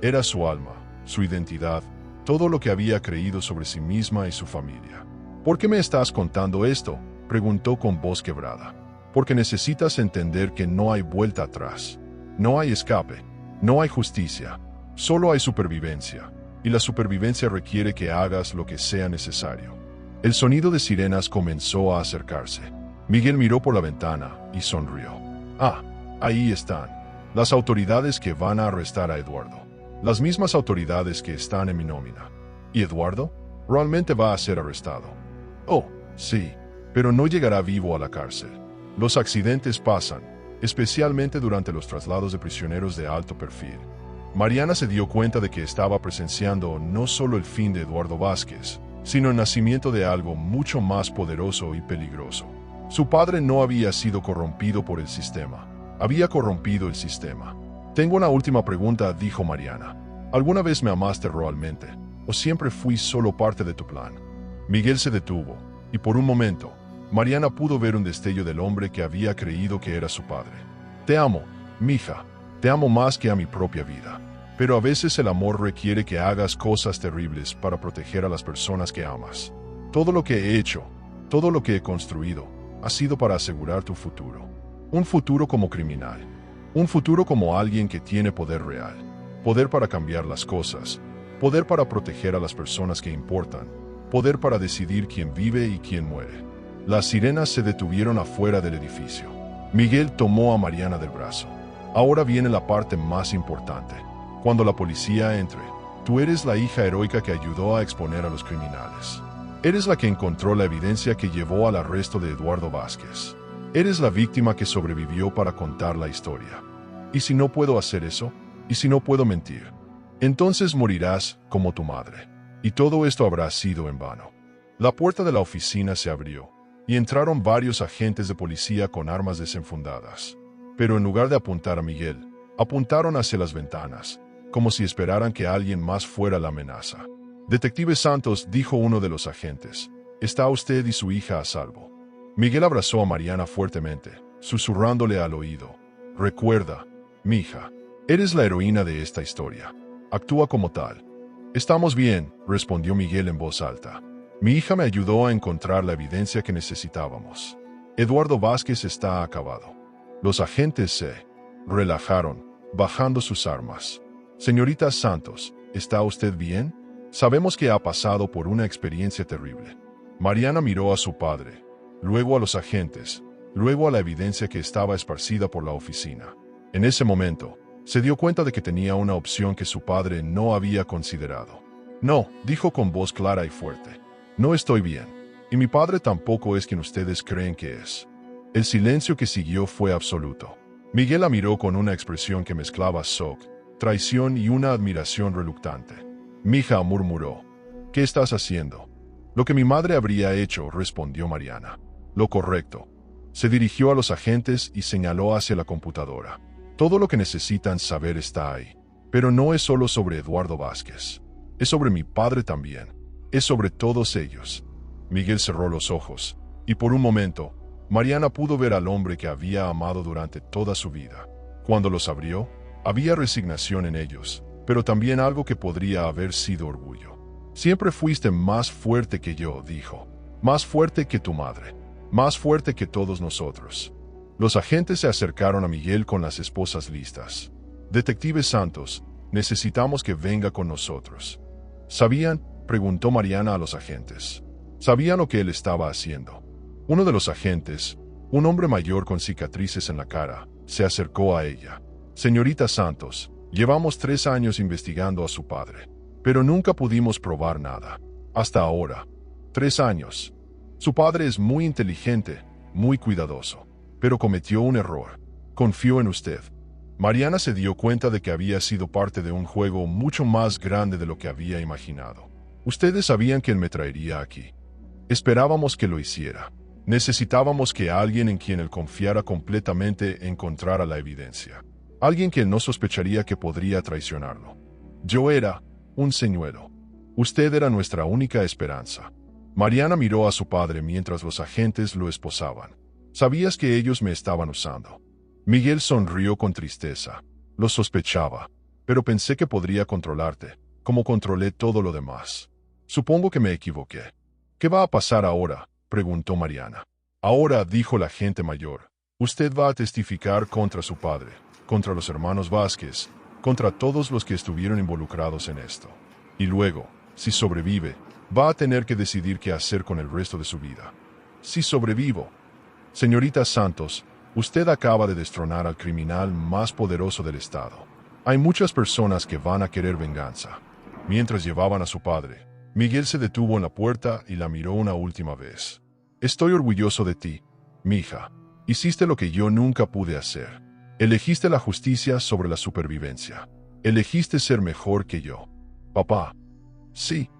era su alma, su identidad, todo lo que había creído sobre sí misma y su familia. ¿Por qué me estás contando esto?, preguntó con voz quebrada. Porque necesitas entender que no hay vuelta atrás. No hay escape, no hay justicia, solo hay supervivencia, y la supervivencia requiere que hagas lo que sea necesario. El sonido de sirenas comenzó a acercarse. Miguel miró por la ventana y sonrió. Ah, ahí están. Las autoridades que van a arrestar a Eduardo. Las mismas autoridades que están en mi nómina. ¿Y Eduardo? Realmente va a ser arrestado. Oh, sí, pero no llegará vivo a la cárcel. Los accidentes pasan, especialmente durante los traslados de prisioneros de alto perfil. Mariana se dio cuenta de que estaba presenciando no solo el fin de Eduardo Vázquez, sino el nacimiento de algo mucho más poderoso y peligroso. Su padre no había sido corrompido por el sistema. Había corrompido el sistema. Tengo una última pregunta, dijo Mariana. ¿Alguna vez me amaste realmente? ¿O siempre fui solo parte de tu plan? Miguel se detuvo, y por un momento, Mariana pudo ver un destello del hombre que había creído que era su padre. Te amo, mija. Te amo más que a mi propia vida. Pero a veces el amor requiere que hagas cosas terribles para proteger a las personas que amas. Todo lo que he hecho, todo lo que he construido, ha sido para asegurar tu futuro. Un futuro como criminal. Un futuro como alguien que tiene poder real. Poder para cambiar las cosas. Poder para proteger a las personas que importan. Poder para decidir quién vive y quién muere. Las sirenas se detuvieron afuera del edificio. Miguel tomó a Mariana del brazo. Ahora viene la parte más importante. Cuando la policía entre, tú eres la hija heroica que ayudó a exponer a los criminales. Eres la que encontró la evidencia que llevó al arresto de Eduardo Vázquez. Eres la víctima que sobrevivió para contar la historia. ¿Y si no puedo hacer eso? ¿Y si no puedo mentir? Entonces morirás como tu madre. Y todo esto habrá sido en vano. La puerta de la oficina se abrió, y entraron varios agentes de policía con armas desenfundadas. Pero en lugar de apuntar a Miguel, apuntaron hacia las ventanas, como si esperaran que alguien más fuera la amenaza. Detective Santos, dijo uno de los agentes, está usted y su hija a salvo. Miguel abrazó a Mariana fuertemente, susurrándole al oído. Recuerda, mija, eres la heroína de esta historia. Actúa como tal. Estamos bien, respondió Miguel en voz alta. Mi hija me ayudó a encontrar la evidencia que necesitábamos. Eduardo Vázquez está acabado. Los agentes se relajaron, bajando sus armas. Señorita Santos, ¿está usted bien? Sabemos que ha pasado por una experiencia terrible. Mariana miró a su padre, luego a los agentes, luego a la evidencia que estaba esparcida por la oficina. En ese momento, se dio cuenta de que tenía una opción que su padre no había considerado. No, dijo con voz clara y fuerte. No estoy bien, y mi padre tampoco es quien ustedes creen que es. El silencio que siguió fue absoluto. Miguel la miró con una expresión que mezclaba shock, traición y una admiración reluctante. Mija, murmuró. ¿Qué estás haciendo? Lo que mi madre habría hecho, respondió Mariana. Lo correcto. Se dirigió a los agentes y señaló hacia la computadora. Todo lo que necesitan saber está ahí. Pero no es solo sobre Eduardo Vázquez. Es sobre mi padre también. Es sobre todos ellos. Miguel cerró los ojos, y por un momento, Mariana pudo ver al hombre que había amado durante toda su vida. Cuando los abrió, había resignación en ellos, pero también algo que podría haber sido orgullo. Siempre fuiste más fuerte que yo, dijo. Más fuerte que tu madre. Más fuerte que todos nosotros. Los agentes se acercaron a Miguel con las esposas listas. Detective Santos, necesitamos que venga con nosotros. ¿Sabían? Preguntó Mariana a los agentes. Sabían lo que él estaba haciendo. Uno de los agentes, un hombre mayor con cicatrices en la cara, se acercó a ella. Señorita Santos, llevamos 3 años investigando a su padre. pero nunca pudimos probar nada. Hasta ahora. 3 años. Su padre es muy inteligente, muy cuidadoso, pero cometió un error. Confió en usted. Mariana se dio cuenta de que había sido parte de un juego mucho más grande de lo que había imaginado. Ustedes sabían que él me traería aquí. Esperábamos que lo hiciera. Necesitábamos que alguien en quien él confiara completamente encontrara la evidencia. Alguien que no sospecharía que podría traicionarlo. Yo era un señuelo. Usted era nuestra única esperanza. Mariana miró a su padre mientras los agentes lo esposaban. Sabías que ellos me estaban usando. Miguel sonrió con tristeza. Lo sospechaba, pero pensé que podría controlarte, como controlé todo lo demás. Supongo que me equivoqué. ¿Qué va a pasar ahora?, preguntó Mariana. Ahora, dijo la agente mayor, usted va a testificar contra su padre, contra los hermanos Vázquez, contra todos los que estuvieron involucrados en esto. Y luego, si sobrevive, va a tener que decidir qué hacer con el resto de su vida. Si sobrevivo. Señorita Santos, usted acaba de destronar al criminal más poderoso del estado. Hay muchas personas que van a querer venganza. Mientras llevaban a su padre, Miguel se detuvo en la puerta y la miró una última vez. Estoy orgulloso de ti, mija. Hiciste lo que yo nunca pude hacer. Elegiste la justicia sobre la supervivencia. Elegiste ser mejor que yo. Papá. Sí.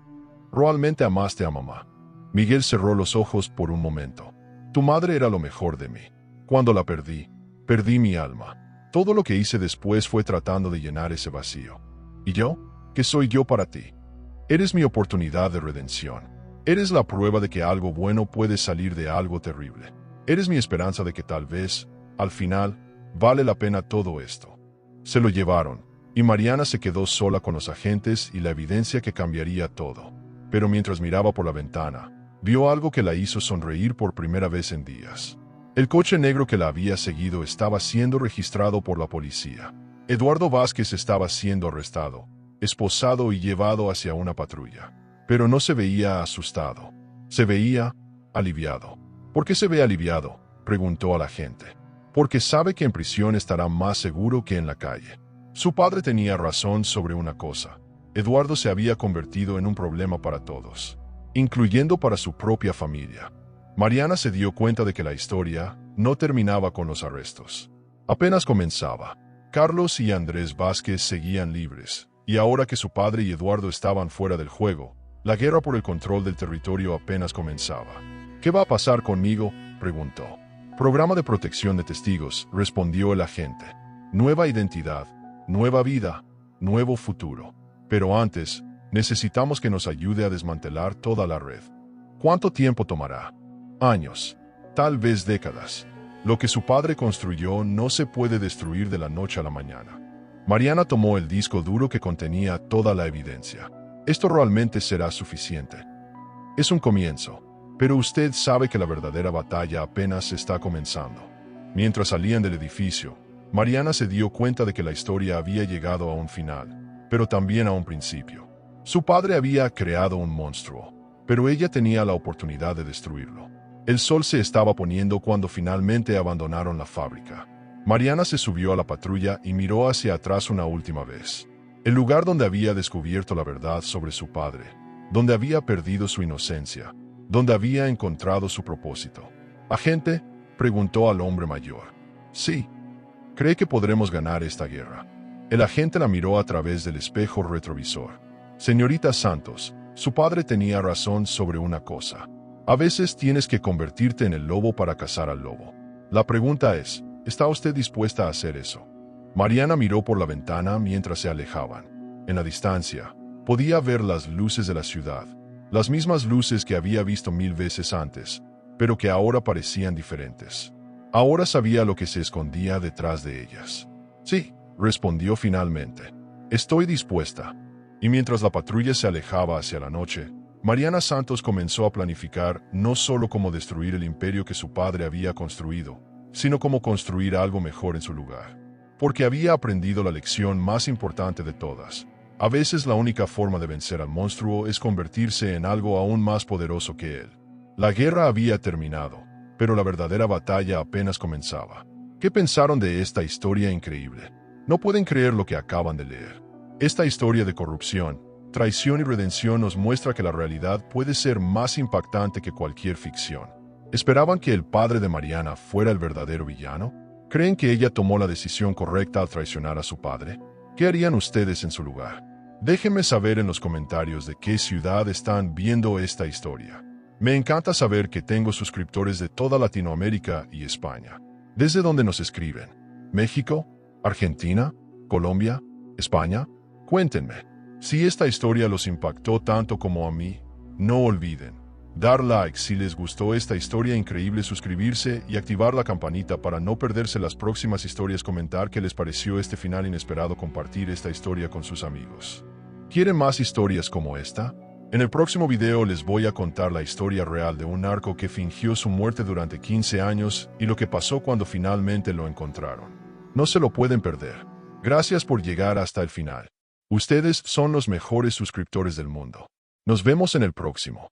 Realmente amaste a mamá. Miguel cerró los ojos por un momento. Tu madre era lo mejor de mí. Cuando la perdí, perdí mi alma. Todo lo que hice después fue tratando de llenar ese vacío. ¿Y yo? ¿Qué soy yo para ti? Eres mi oportunidad de redención. Eres la prueba de que algo bueno puede salir de algo terrible. Eres mi esperanza de que tal vez, al final, vale la pena todo esto. Se lo llevaron, y Mariana se quedó sola con los agentes y la evidencia que cambiaría todo. Pero mientras miraba por la ventana, vio algo que la hizo sonreír por primera vez en días. El coche negro que la había seguido estaba siendo registrado por la policía. Eduardo Vázquez estaba siendo arrestado, esposado y llevado hacia una patrulla. Pero no se veía asustado. Se veía aliviado. ¿Por qué se ve aliviado?, preguntó a la gente. Porque sabe que en prisión estará más seguro que en la calle. Su padre tenía razón sobre una cosa. Eduardo se había convertido en un problema para todos, incluyendo para su propia familia. Mariana se dio cuenta de que la historia no terminaba con los arrestos. Apenas comenzaba. Carlos y Andrés Vázquez seguían libres, y ahora que su padre y Eduardo estaban fuera del juego, la guerra por el control del territorio apenas comenzaba. ¿Qué va a pasar conmigo?, preguntó. Programa de protección de testigos, respondió el agente. Nueva identidad, nueva vida, nuevo futuro. Pero antes, necesitamos que nos ayude a desmantelar toda la red. ¿Cuánto tiempo tomará? Años, tal vez décadas. Lo que su padre construyó no se puede destruir de la noche a la mañana. Mariana tomó el disco duro que contenía toda la evidencia. Esto realmente será suficiente. Es un comienzo, pero usted sabe que la verdadera batalla apenas está comenzando. Mientras salían del edificio, Mariana se dio cuenta de que la historia había llegado a un final, pero también a un principio. Su padre había creado un monstruo, pero ella tenía la oportunidad de destruirlo. El sol se estaba poniendo cuando finalmente abandonaron la fábrica. Mariana se subió a la patrulla y miró hacia atrás una última vez. El lugar donde había descubierto la verdad sobre su padre, donde había perdido su inocencia, donde había encontrado su propósito. «¿Agente?», preguntó al hombre mayor. «Sí. ¿Cree que podremos ganar esta guerra?». El agente la miró a través del espejo retrovisor. «Señorita Santos, su padre tenía razón sobre una cosa. A veces tienes que convertirte en el lobo para cazar al lobo. La pregunta es, ¿está usted dispuesta a hacer eso?». Mariana miró por la ventana mientras se alejaban. En la distancia, podía ver las luces de la ciudad, las mismas luces que había visto 1000 veces antes, pero que ahora parecían diferentes. Ahora sabía lo que se escondía detrás de ellas. «Sí», respondió finalmente. «Estoy dispuesta». Y mientras la patrulla se alejaba hacia la noche, Mariana Santos comenzó a planificar no solo cómo destruir el imperio que su padre había construido, sino cómo construir algo mejor en su lugar. Porque había aprendido la lección más importante de todas. A veces la única forma de vencer al monstruo es convertirse en algo aún más poderoso que él. La guerra había terminado, pero la verdadera batalla apenas comenzaba. ¿Qué pensaron de esta historia increíble? No pueden creer lo que acaban de leer. Esta historia de corrupción, traición y redención nos muestra que la realidad puede ser más impactante que cualquier ficción. ¿Esperaban que el padre de Mariana fuera el verdadero villano? ¿Creen que ella tomó la decisión correcta al traicionar a su padre? ¿Qué harían ustedes en su lugar? Déjenme saber en los comentarios de qué ciudad están viendo esta historia. Me encanta saber que tengo suscriptores de toda Latinoamérica y España. ¿Desde dónde nos escriben? ¿México? ¿Argentina? ¿Colombia? ¿España? Cuéntenme. Si esta historia los impactó tanto como a mí, no olviden dar like si les gustó esta historia increíble, suscribirse y activar la campanita para no perderse las próximas historias, comentar qué les pareció este final inesperado, compartir esta historia con sus amigos. ¿Quieren más historias como esta? En el próximo video les voy a contar la historia real de un narco que fingió su muerte durante 15 años y lo que pasó cuando finalmente lo encontraron. No se lo pueden perder. Gracias por llegar hasta el final. Ustedes son los mejores suscriptores del mundo. Nos vemos en el próximo.